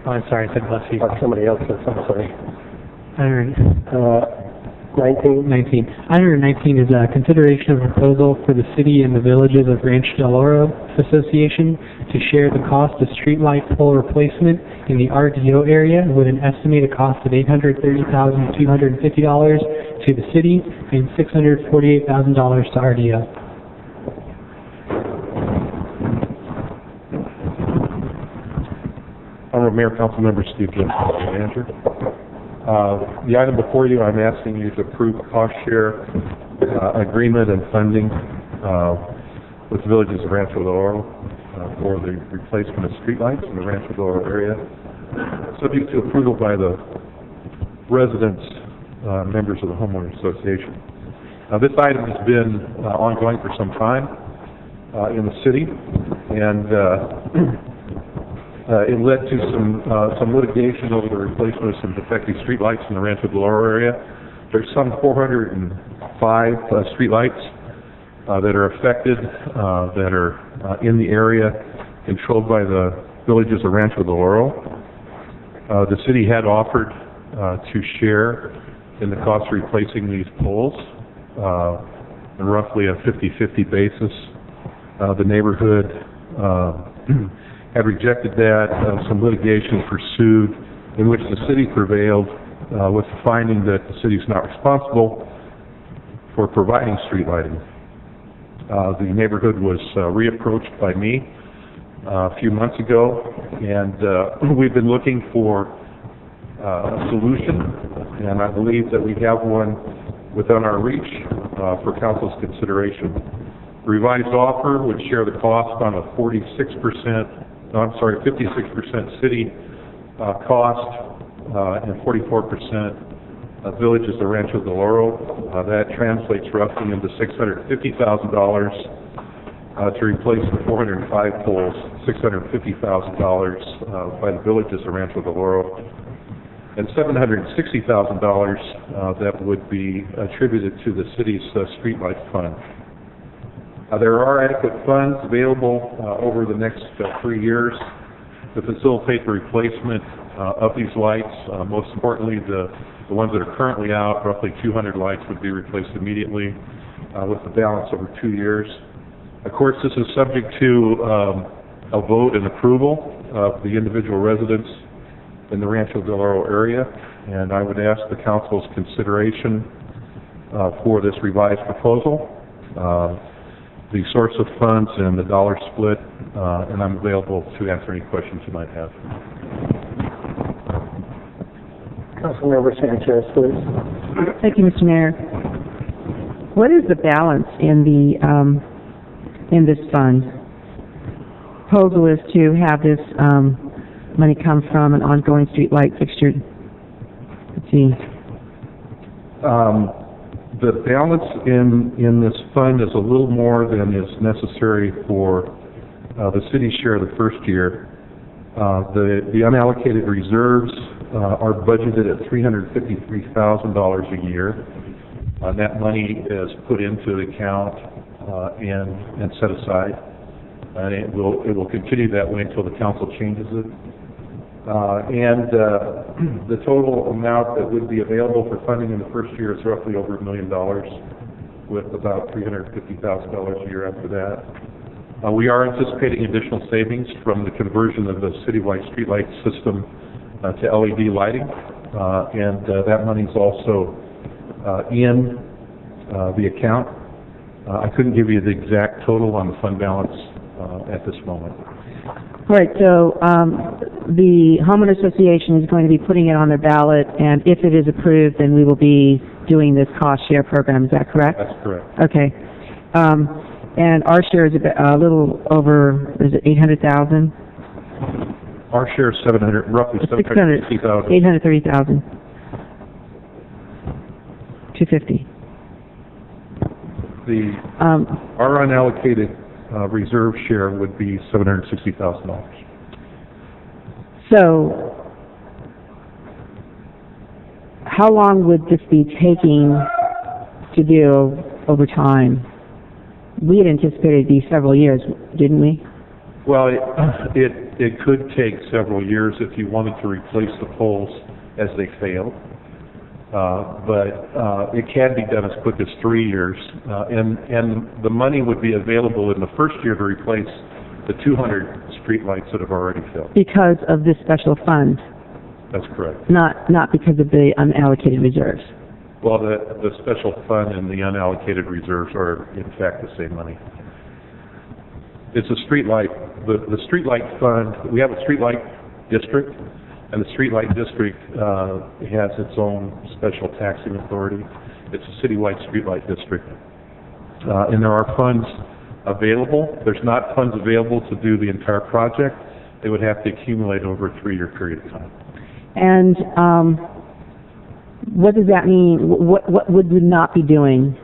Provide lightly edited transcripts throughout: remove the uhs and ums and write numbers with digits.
Oh, I'm sorry, I said bless you. Somebody else said, I'm sorry. Item 19. 19. Item 19 is a consideration of a proposal for the city and the villages of Rancho Del Oro Association to share the cost of streetlight pole replacement in the RDO area with an estimated cost of $830,250 to the city and $648,000 to RDO. Honorable Mayor, Council Member Steve Gibbs, Manager. The item before you, I'm asking you to approve a cost share agreement and funding with the villages of Rancho Del Oro for the replacement of streetlights in the Rancho Del Oro area, subject to approval by the residents, members of the homeowner association. This item has been ongoing for some time in the city, and it led to some litigation over the replacement of some defective streetlights in the Rancho Del Oro area. There's some 405 streetlights that are affected, that are in the area controlled by the villages of Rancho Del Oro. The city had offered to share in the cost of replacing these poles in roughly a 50-50 basis. The neighborhood had rejected that. Some litigation pursued in which the city prevailed with the finding that the city is not responsible for providing street lighting. The neighborhood was reapproached by me a few months ago, and we've been looking for a solution, and I believe that we have one within our reach for council's consideration. The revised offer would share the cost on a 56% city cost and 44% villages of Rancho Del Oro. That translates roughly into $650,000 to replace the 405 poles, $650,000 by the villages of Rancho Del Oro, and $760,000 that would be attributed to the city's streetlight fund. There are adequate funds available over the next 3 years to facilitate the replacement of these lights. Most importantly, the ones that are currently out, roughly 200 lights, would be replaced immediately with the balance over 2 years. Of course, this is subject to a vote and approval of the individual residents in the Rancho Del Oro area, and I would ask the council's consideration for this revised proposal, the source of funds and the dollar split, and I'm available to answer any questions you might have. Councilmember Sanchez, please. Thank you, Mr. Mayor. What is the balance in the in this fund? Proposal is to have this money come from an ongoing street light fixture. Let's see. The balance in this fund is a little more than is necessary for the city's share the first year. The unallocated reserves are budgeted at $353,000 a year. That money is put into the account and set aside, and it will continue that way until the council changes it. The total amount that would be available for funding in the first year is roughly over $1 million, with about $350,000 a year after that. We are anticipating additional savings from the conversion of the citywide streetlight system to LED lighting, and that money is also in the account. I couldn't give you the exact total on the fund balance at this moment. All right, so the homeowner association is going to be putting it on their ballot, and if it is approved, then we will be doing this cost share program. Is that correct? That's correct. Okay. And our share is a little over, is it 800,000? Our share is roughly 750,000. 830,000. 250. Our unallocated reserve share would be $760,000. So, how long would this be taking to do over time? We had anticipated it'd be several years, didn't we? Well, it it could take several years if you wanted to replace the poles as they fail. But it can be done as quick as 3 years, and the money would be available in the first year to replace the 200 streetlights that have already failed. Because of this special fund, That's correct. not because of the unallocated reserves. Well, the special fund and the unallocated reserves are in fact the same money. It's a streetlight, the streetlight fund, we have a streetlight district, and the streetlight district has its own special taxing authority. It's a citywide streetlight district. And there are funds available. There's not funds available to do the entire project. They would have to accumulate over a 3-year period of time. And what does that mean? What would we not be doing?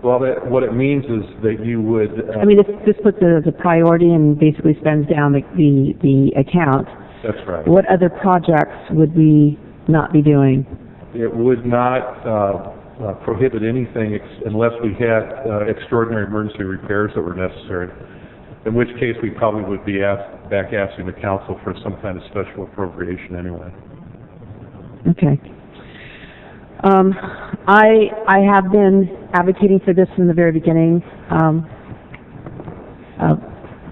Well, what it means is that you would... I mean, this puts it as a priority and basically spends down the account. That's right. What other projects would we not be doing? It would not prohibit anything unless we had extraordinary emergency repairs that were necessary, in which case we probably would be asking the council for some kind of special appropriation anyway. Okay. I have been advocating for this from the very beginning,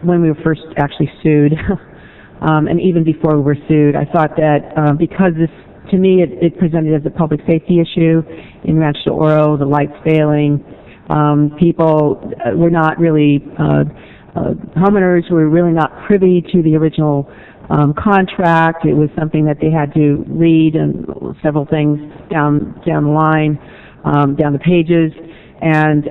when we were first actually sued, and even before we were sued. I thought that because this, to me, it presented as a public safety issue in Rancho Del Oro, the lights failing, people were not really, homeowners were really not privy to the original contract. It was something that they had to read, and several things down the line, down the pages. And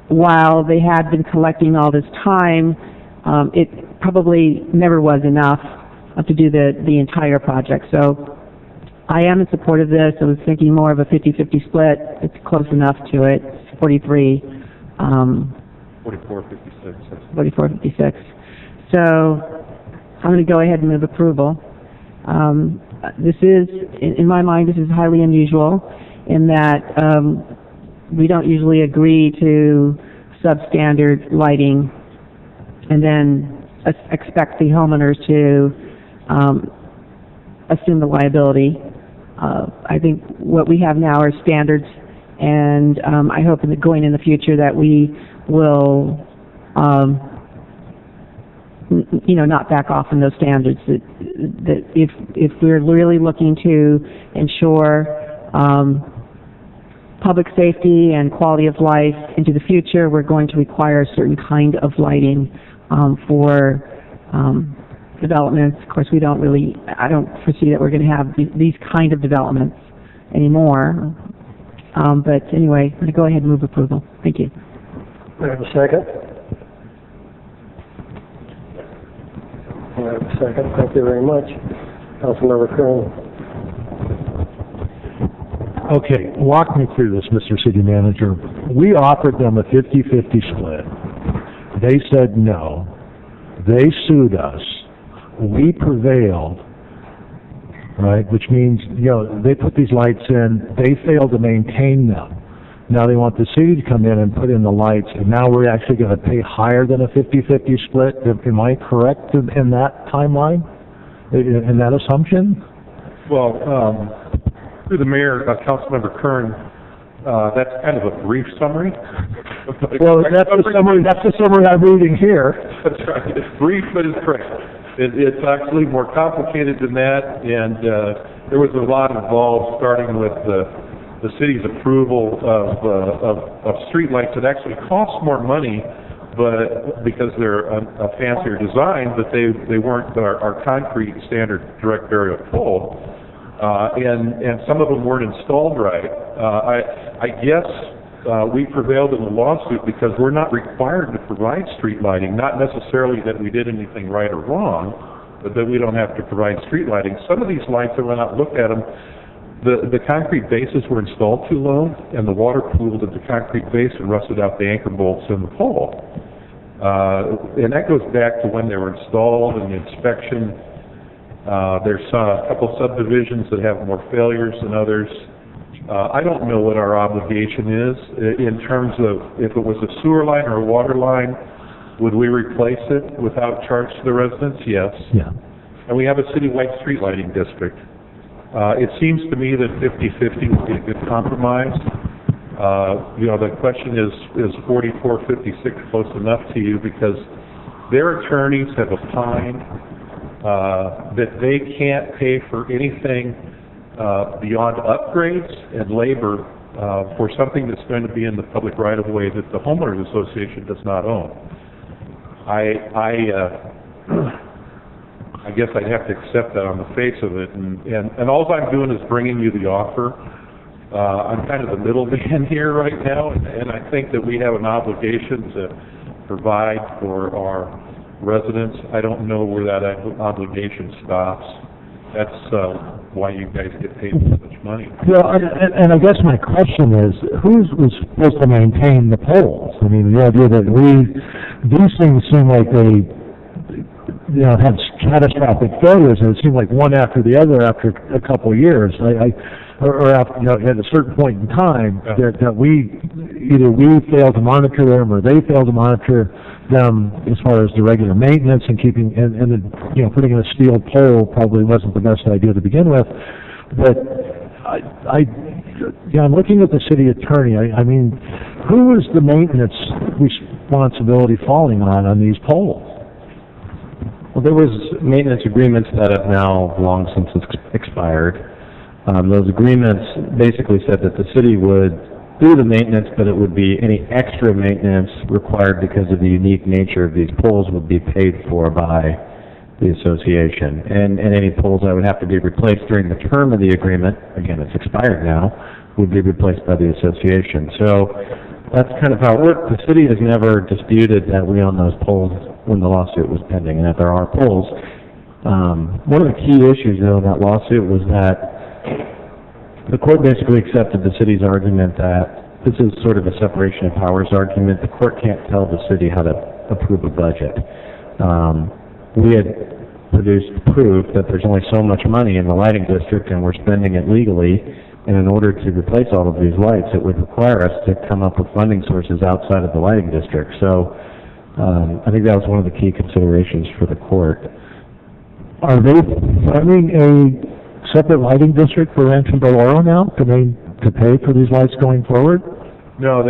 while they had been collecting all this time, it probably never was enough to do the entire project. So I am in support of this. I was thinking more of a 50-50 split. It's close enough to it, 43. 4456. 4456. So I'm going to go ahead and move approval. This is, in my mind, this is highly unusual in that we don't usually agree to substandard lighting and then expect the homeowners to assume the liability. I think what we have now are standards, and I hope going in the future that we will not back off on those standards. That if we're really looking to ensure public safety and quality of life into the future, we're going to require a certain kind of lighting for developments. Of course, I don't foresee that we're going to have these kind of developments anymore. But anyway, I'm going to go ahead and move approval. Thank you. We have a second? We have a second. Thank you very much. Councilmember Kern. Okay, walk me through this, Mr. City Manager. We offered them a 50-50 split. They said no. They sued us. We prevailed, right? Which means, they put these lights in. They failed to maintain them. Now they want the city to come in and put in the lights, and now we're actually going to pay higher than a 50-50 split. Am I correct in that timeline, in that assumption? Well, through the mayor, Councilmember Kern, that's kind of a brief summary. Well, that's the summary I'm reading here. That's right. It's brief, but it's correct. It's actually more complicated than that, and there was a lot involved, starting with the city's approval of streetlights that actually cost more money, but because they're a fancier design, but they weren't our concrete standard direct burial pole. And some of them weren't installed right. I guess we prevailed in the lawsuit because we're not required to provide street lighting, not necessarily that we did anything right or wrong, but that we don't have to provide street lighting. Some of these lights, I went out and looked at them, the concrete bases were installed too low, and the water pooled at the concrete base and rusted out the anchor bolts in the pole. And that goes back to when they were installed and the inspection. There's a couple subdivisions that have more failures than others. I don't know what our obligation is in terms of if it was a sewer line or a water line. Would we replace it without charge to the residents? Yes. Yeah. And we have a citywide street lighting district. It seems to me that 50-50 would be a good compromise. The question is 44-56 close enough to you? Because their attorneys have opined that they can't pay for anything beyond upgrades and labor for something that's going to be in the public right-of-way that the homeowners association does not own. I guess I'd have to accept that on the face of it, and all I'm doing is bringing you the offer. I'm kind of the middleman here right now, and I think that we have an obligation to provide for our residents. I don't know where that obligation stops. That's why you guys get paid so much money. Well, and I guess my question is, who's supposed to maintain the poles? I mean, the idea that these things seem like they, have catastrophic failures, and it seemed like one after the other after a couple of years. Or after, at a certain point in time, that either we fail to monitor them or they fail to monitor them as far as the regular maintenance and keeping, and then, putting in a steel pole probably wasn't the best idea to begin with. But I'm looking at the city attorney. I mean, who is the maintenance responsibility falling on these poles? Well, there was maintenance agreements that have now long since expired. Those agreements basically said that the city would do the maintenance, but it would be any extra maintenance required because of the unique nature of these poles would be paid for by the association. And any poles that would have to be replaced during the term of the agreement, again, it's expired now, would be replaced by the association. So that's kind of how it worked. The city has never disputed that we own those poles when the lawsuit was pending, and that there are poles. One of the key issues, though, in that lawsuit was that the court basically accepted the city's argument that this is sort of a separation of powers argument. The court can't tell the city how to approve a budget. We had produced proof that there's only so much money in the lighting district and we're spending it legally, and in order to replace all of these lights, it would require us to come up with funding sources outside of the lighting district. So I think that was one of the key considerations for the court. Are they funding a separate lighting district for Rancho Del Oro now to pay for these lights going forward? No,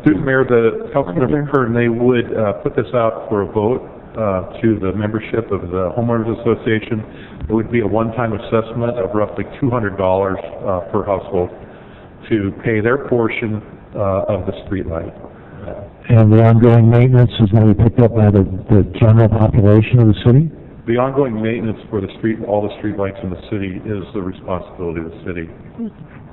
through the mayor, the councilmember Kern, they would put this out for a vote to the membership of the homeowners association. It would be a one-time assessment of roughly $200 per household to pay their portion of the street light. And the ongoing maintenance is going to be picked up by the general population of the city? The ongoing maintenance for all the street lights in the city is the responsibility of the city.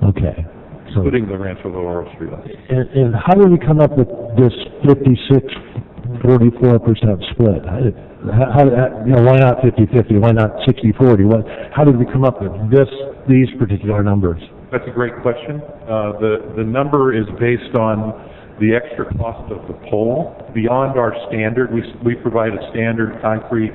Okay. So, including the Rancho Del Oro street lights. And how did we come up with this 56-44% split? Why not 50-50? Why not 60-40? How did we come up with these particular numbers? That's a great question. The number is based on the extra cost of the pole beyond our standard. We provide a standard concrete,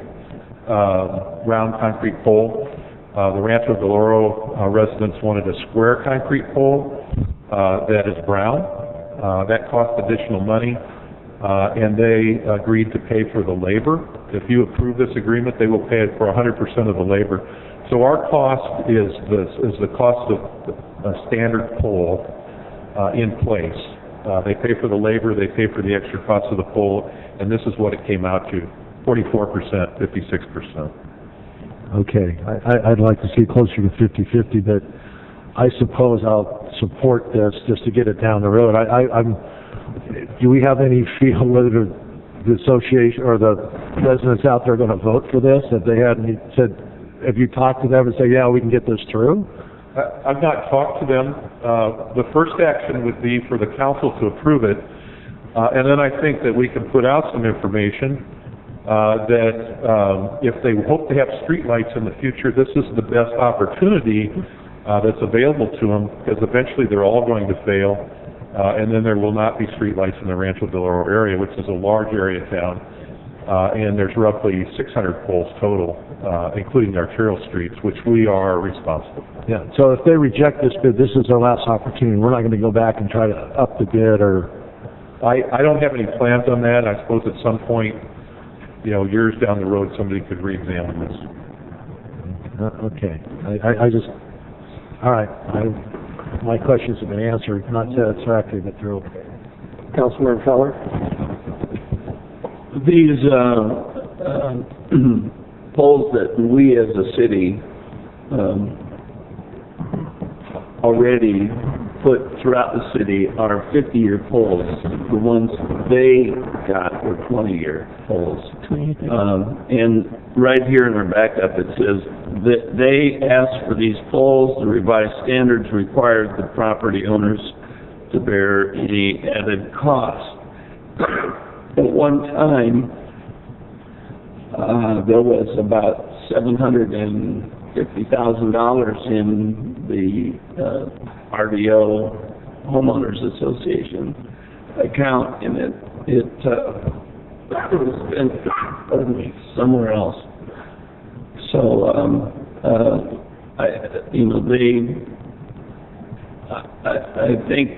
round concrete pole. The Rancho Del Oro residents wanted a square concrete pole that is brown. That cost additional money, and they agreed to pay for the labor. If you approve this agreement, they will pay for 100% of the labor. So our cost is the cost of a standard pole in place. They pay for the labor, they pay for the extra cost of the pole, and this is what it came out to, 44%, 56%. Okay, I'd like to see closer to 50-50, but I suppose I'll support this just to get it down the road. Do we have any feel whether the association or the residents out there are going to vote for this? If they hadn't said, have you talked to them and say, yeah, we can get this through? I've not talked to them. The first action would be for the council to approve it, and then I think that we can put out some information that if they hope to have street lights in the future, this is the best opportunity that's available to them, because eventually they're all going to fail, and then there will not be street lights in the Rancho Del Oro area, which is a large area town, and there's roughly 600 poles total, including the arterial streets, which we are responsible for. Yeah, so if they reject this bid, this is their last opportunity. We're not going to go back and try to up the bid or I don't have any plans on that. I suppose at some point, years down the road, somebody could re-examine this. Okay. I just, all right. My questions have been answered, not satisfactory, but they're okay. Councilmember Feller? These poles that we as a city already put throughout the city are 50-year poles. The ones they got were 20-year poles. And right here in our backup it says that they asked for these poles. The revised standards required the property owners to bear any added cost. At one time, there was about $750,000 in the RDO Homeowners Association account, and it was spent, somewhere else. So, I think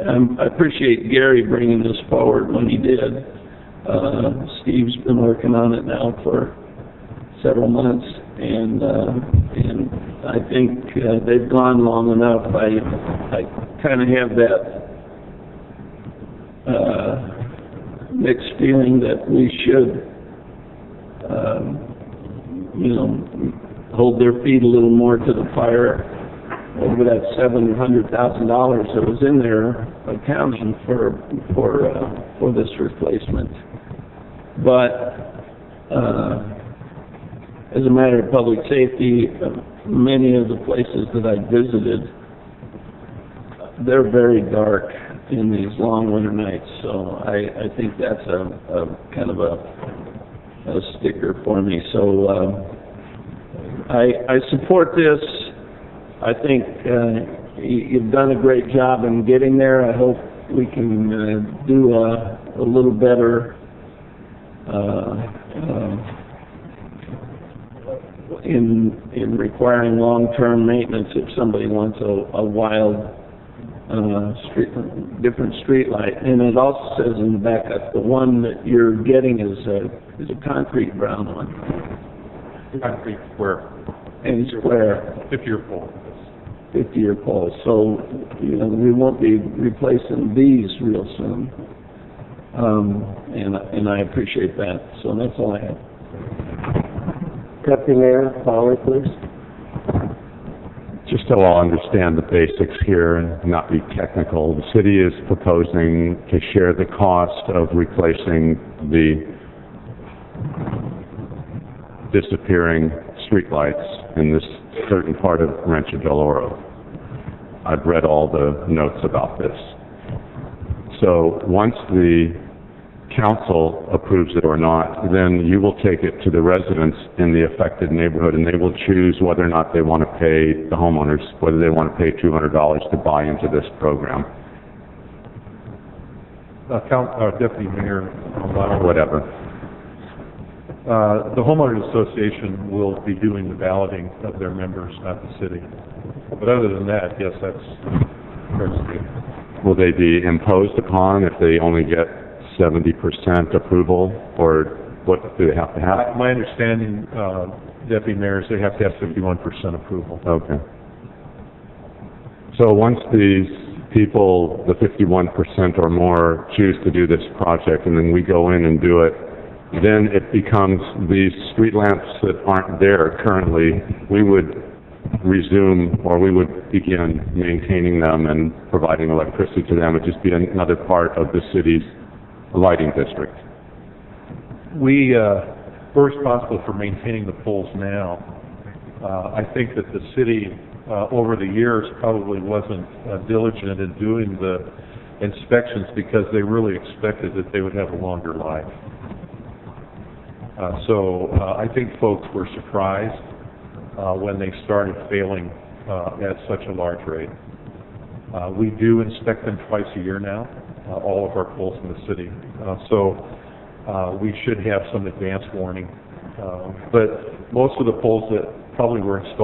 I appreciate Gary bringing this forward when he did. Steve's been working on it now for several months, and I think they've gone long enough. I kind of have that mixed feeling that we should, hold their feet a little more to the fire over that $700,000 that was in their accounting for this replacement. But as a matter of public safety, many of the places that I visited, they're very dark in these long winter nights. So I think that's a kind of a sticker for me. So I support this. I think you've done a great job in getting there. I hope we can do a little better in requiring long-term maintenance if somebody wants a wild different street light. And it also says in the backup, the one that you're getting is a concrete brown one. Concrete square. And square. 50-year pole. 50-year poles. So, we won't be replacing these real soon. And I appreciate that. So that's all I have. Deputy Mayor Fowler, please. Just so I'll understand the basics here and not be technical, the city is proposing to share the cost of replacing the disappearing streetlights in this certain part of Rancho Del Oro. I've read all the notes about this. So once the council approves it or not, then you will take it to the residents in the affected neighborhood, and they will choose whether or not they want to pay the homeowners, whether they want to pay $200 to buy into this program. Deputy Mayor, Whatever. The homeowners association will be doing the balloting of their members, not the city. But other than that, yes, that's fair to say. Will they be imposed upon if they only get 70% approval, or what do they have to have? My understanding, Deputy Mayor, is they have to have 51% approval. Okay. So once these people, the 51% or more, choose to do this project, and then we go in and do it, then it becomes these street lamps that aren't there currently, we would resume, or we would begin maintaining them and providing electricity to them. It would just be another part of the city's lighting district. We're responsible for maintaining the poles now. I think that the city, over the years, probably wasn't diligent in doing the inspections because they really expected that they would have a longer life. So I think folks were surprised when they started failing at such a large rate. We do inspect them twice a year now, all of our poles in the city. So we should have some advance warning. But most of the poles that probably were installed